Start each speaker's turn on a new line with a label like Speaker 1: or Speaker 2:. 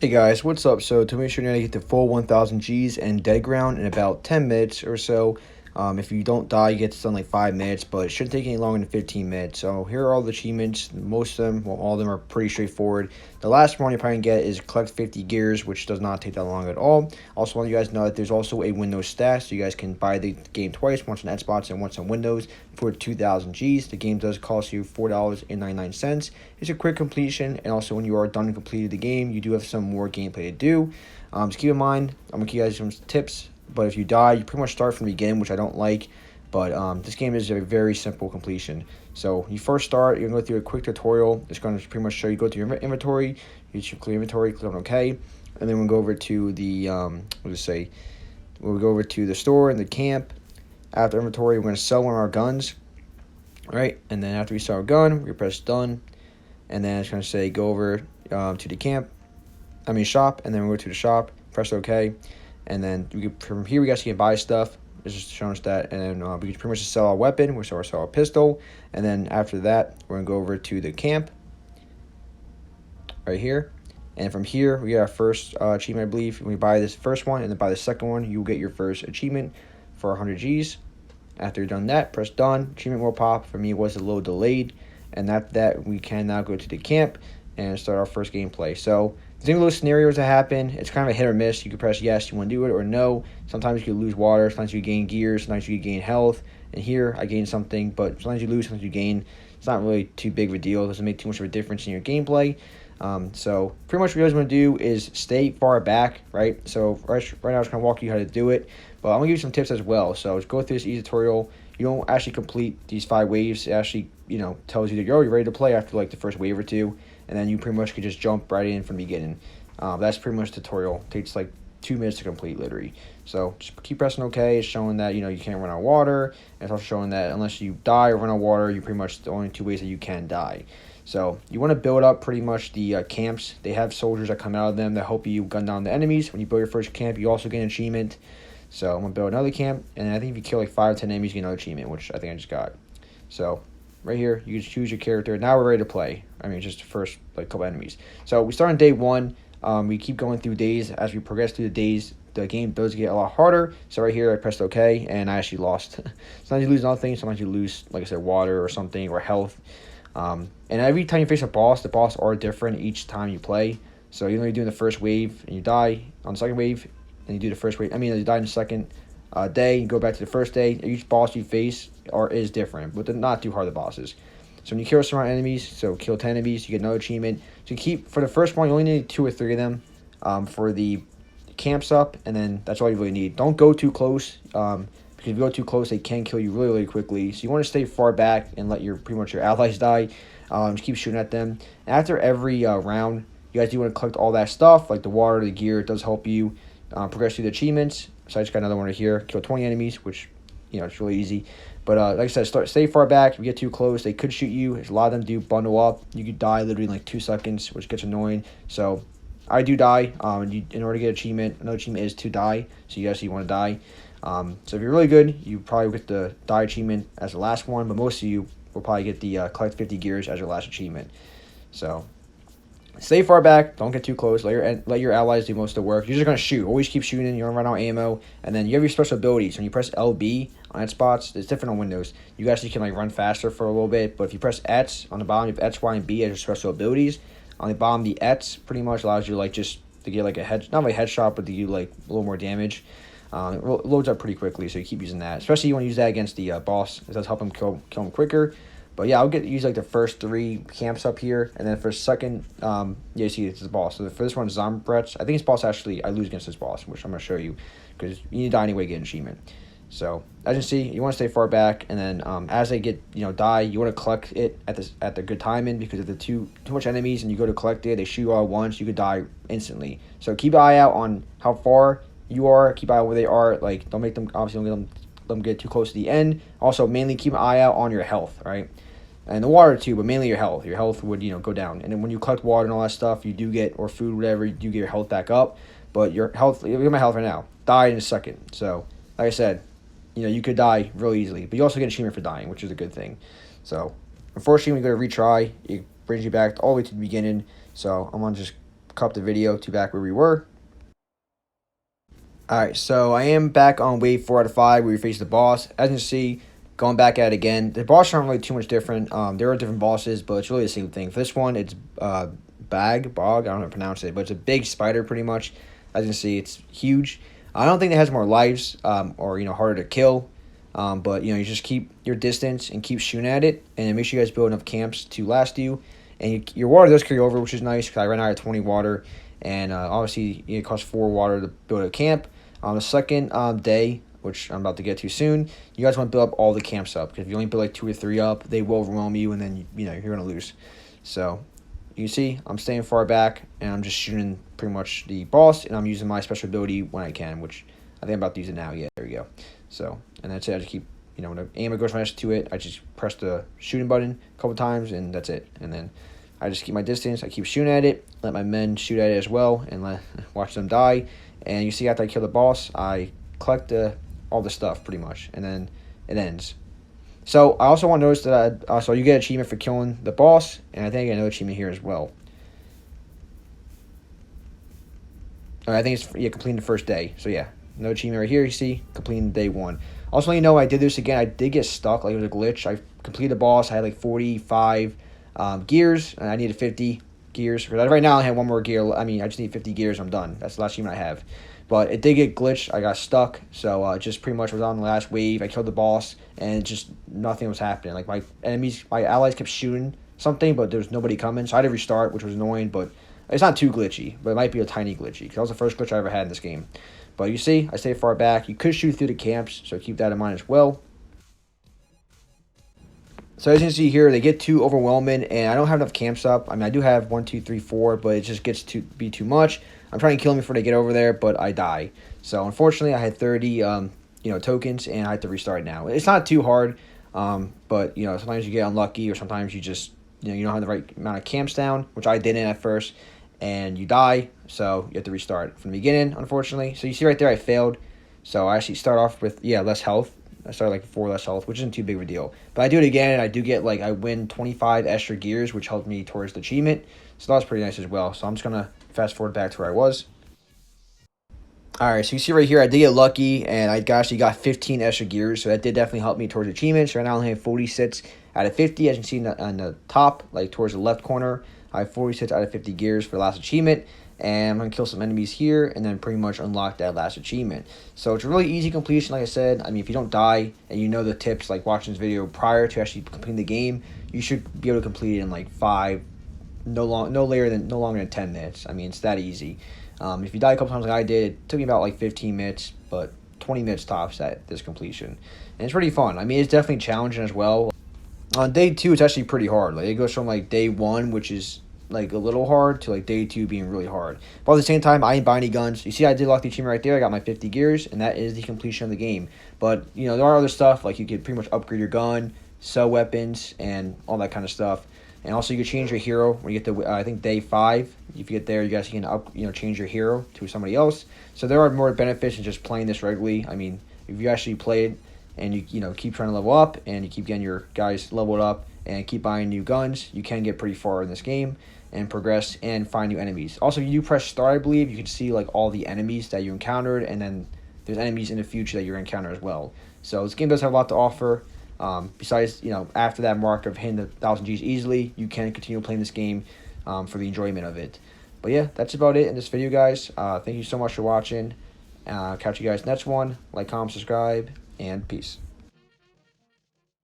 Speaker 1: Hey guys, what's up? So to make sure you get the full 1000 Gs and dead ground in about 10 minutes or so. If you don't die, you get this done like 5 minutes, but it shouldn't take any longer than 15 minutes. So here are all the achievements. Most of them, well, all of them are pretty straightforward. The last one you're probably going to get is collect 50 gears, which does not take that long at all. Also want you guys to know that there's also a Windows stash, so you guys can buy the game twice, once on Xbox and once on Windows for 2000 Gs. The game does cost you $4.99. It's a quick completion, and also when you are done and completed the game, you do have some more gameplay to do. Just keep in mind, I'm going to give you guys some tips. But if you die, you pretty much start from the beginning, which I don't like. But this game is a very simple completion. So you first start, you're going to go through a quick tutorial. It's going to pretty much show you go through your inventory. You should clear inventory, click on OK. And then we'll go over to the, we'll go over to the store and the camp. After inventory, we're going to sell one of our guns. All right, and then after we sell our gun, we press done. And then it's going to say go over to the shop. And then we'll go to the shop, press OK. And then from here, we guys can buy stuff. It's just showing us that. And then we can pretty much just sell our weapon. We sell our pistol. And then after that, we're going to go over to the camp right here. And from here, we get our first achievement, I believe. When we buy this first one and then buy the second one, you'll get your first achievement for 100 Gs. After you're done that, press done. Achievement will pop. For me, it was a little delayed. And after that, we can now go to the camp and start our first gameplay. So there's those scenarios that happen. It's kind of a hit or miss. You can press yes, you want to do it, or no. Sometimes you lose water. Sometimes you gain gear. Sometimes you gain health. And here, I gained something, but sometimes you lose, sometimes you gain. It's not really too big of a deal. It doesn't make too much of a difference in your gameplay. So pretty much what you guys want to do is stay far back, right? So right now, I'm just going to walk you how to do it. But I'm going to give you some tips as well. So just go through this easy tutorial. You don't actually complete these 5 waves. It actually, tells you that you're ready to play after like the first wave or two. And then you pretty much could just jump right in from the beginning. That's pretty much the tutorial. It takes like 2 minutes to complete, literally. So just keep pressing OK. It's showing that, you can't run out of water. And it's also showing that unless you die or run out of water, you're pretty much the only 2 ways that you can die. So you want to build up pretty much the camps. They have soldiers that come out of them that help you gun down the enemies. When you build your first camp, you also get an achievement. So I'm going to build another camp. And I think if you kill like 5 or 10 enemies, you get another achievement, which I think I just got. So right here, you can choose your character. Now we're ready to play. Just the first couple enemies. So we start on day 1. We keep going through days. As we progress through the days, the game does get a lot harder. So right here, I pressed OK, and I actually lost. Sometimes you lose nothing. Sometimes you lose, like I said, water or something, or health. And every time you face a boss, the boss are different each time you play. So even though you're doing the first wave, and you die on the second wave, and you do the first wave, you die in the second day, you go back to the first day. Each boss you face is different, but they're not too hard, the bosses. So when you kill surround enemies, so kill 10 enemies, you get another achievement. So for the first one, you only need 2 or 3 of them for the camps up, and then that's all you really need. Don't go too close, because if you go too close, they can kill you really, really quickly. So you want to stay far back and let pretty much your allies die. Just keep shooting at them. And after every round, you guys do want to collect all that stuff, like the water, the gear. It does help you progress through the achievements. So I just got another one right here. Kill 20 enemies, which, it's really easy. But like I said, stay far back. If you get too close, they could shoot you. A lot of them do bundle up. You could die literally in like 2 seconds, which gets annoying. So I do die. In order to get achievement, another achievement is to die. So you actually want to die. So if you're really good, you probably get the die achievement as the last one. But most of you will probably get the collect 50 gears as your last achievement. So stay far back. Don't get too close. Let your allies do most of the work. You're just going to shoot. Always keep shooting. You don't run out of ammo. And then you have your special abilities. When you press LB on Xbox, it's different on Windows. You actually can run faster for a little bit. But if you press X on the bottom, you have X, Y, and B as your special abilities. On the bottom, the X pretty much allows you just to get a not like a headshot, but to do a little more damage. It loads up pretty quickly, so you keep using that. Especially you want to use that against the boss. It does help him kill him quicker. But yeah, I'll use the first 3 camps up here, and then for second, you see it's the boss. So for this one, Zombretz. I think it's boss actually. I lose against this boss, which I'm gonna show you, because you need to die anyway to get an achievement. So as you see, you want to stay far back, and then as they get die, you want to collect it at the good timing, because if the too much enemies and you go to collect it, they shoot you all at once, you could die instantly. So keep an eye out on how far you are. Keep an eye on where they are. Don't make them don't let them get too close to the end. Also, mainly keep an eye out on your health, right? And the water too, but mainly your health. Your health would go down, and then when you collect water and all that stuff, you do get, or food, whatever, you do get your health back up. But your health, look at my health right now, died in a second. So like I said, you could die real easily, but you also get an achievement for dying, which is a good thing. So unfortunately, when you go to retry, it brings you back all the way to the beginning. So I'm gonna just cut the video to back where we were. Alright, so I am back on wave 4 out of 5 where we face the boss. As you can see, going back at it again. The bosses aren't really too much different. There are different bosses, but it's really the same thing. For this one, it's Bog, I don't know how to pronounce it, but it's a big spider pretty much. As you can see, it's huge. I don't think it has more lives or, harder to kill. But, you just keep your distance and keep shooting at it. And make sure you guys build enough camps to last you. And your water does carry over, which is nice because I ran out of 20 water. And obviously, it costs 4 water to build a camp. On the second day, which I'm about to get to soon, you guys want to build up all the camps up. Because if you only build like 2 or 3 up, they will overwhelm you, and then you're going to lose. So, you see, I'm staying far back, and I'm just shooting pretty much the boss, and I'm using my special ability when I can, which I think I'm about to use it now. Yeah, there we go. So, and that's it. I just keep, when I aim a ghost mash to it, I just press the shooting button a couple times, and that's it. And then I just keep my distance. I keep shooting at it, let my men shoot at it as well, and watch them die. And you see, after I kill the boss, I collect all the stuff pretty much, and then it ends. So I also want to notice that so you get achievement for killing the boss, and I think I get another achievement here as well. I think it's completing the first day. So yeah, no achievement right here. You see, completing day 1. Also, I did this again. I did get stuck. Like, it was a glitch. I completed the boss. I had like 45 gears, and I needed 50 gears. Right now, I have 1 more gear. I just need 50 gears. I'm done. That's the last achievement I have. But it did get glitched. I got stuck. So just pretty much was on the last wave. I killed the boss, and just nothing was happening. Like, my allies kept shooting something, but there was nobody coming. So I had to restart, which was annoying. But it's not too glitchy, but it might be a tiny glitchy. Because that was the first glitch I ever had in this game. But you see, I stay far back. You could shoot through the camps, so keep that in mind as well. So as you can see here, they get too overwhelming, and I don't have enough camps up. I do have 1, 2, 3, 4, but it just gets to be too much. I'm trying to kill them before they get over there, but I die. So unfortunately, I had 30, tokens, and I had to restart now. It's not too hard, but sometimes you get unlucky, or sometimes you just, you don't have the right amount of camps down, which I didn't at first, and you die. So you have to restart from the beginning, unfortunately. So you see right there, I failed. So I actually start off with less health. I started like 4 less health, which isn't too big of a deal. But I do it again, and I do get I win 25 extra gears, which helped me towards the achievement. So that was pretty nice as well. So I'm just gonna fast forward back to where I was. Alright, so you see right here, I did get lucky, and I actually got 15 extra gears, so that did definitely help me towards achievements. So right now I only have 46 out of 50, as you can see on the top, towards the left corner. I have 46 out of 50 gears for the last achievement. And I'm going to kill some enemies here and then pretty much unlock that last achievement. So it's a really easy completion, like I said. If you don't die and you know the tips, like watching this video prior to actually completing the game, you should be able to complete it in 5, no longer than 10 minutes. It's that easy. If you die a couple times like I did, it took me about 15 minutes, but 20 minutes tops at this completion. And it's pretty fun. It's definitely challenging as well. On day 2, it's actually pretty hard. It goes from day 1, which is a little hard, to day 2 being really hard. But at the same time, I didn't buy any guns. You see, I did lock the achievement right there. I got my 50 gears, and that is the completion of the game. But there are other stuff, you could pretty much upgrade your gun, sell weapons, and all that kind of stuff. And also, you could change your hero when you get to I think day 5. If you get there, you guys can change your hero to somebody else. So there are more benefits than just playing this regularly. If you actually play it and you keep trying to level up, and you keep getting your guys leveled up, and keep buying new guns, you can get pretty far in this game and progress and find new enemies. Also, if you press start, I believe, you can see all the enemies that you encountered, and then there's enemies in the future that you encounter as well. So this game does have a lot to offer. Besides, after that mark of hitting the 1,000 Gs easily, you can continue playing this game for the enjoyment of it. But yeah, that's about it in this video, guys. Thank you so much for watching. Catch you guys next one. Like, comment, subscribe, and peace.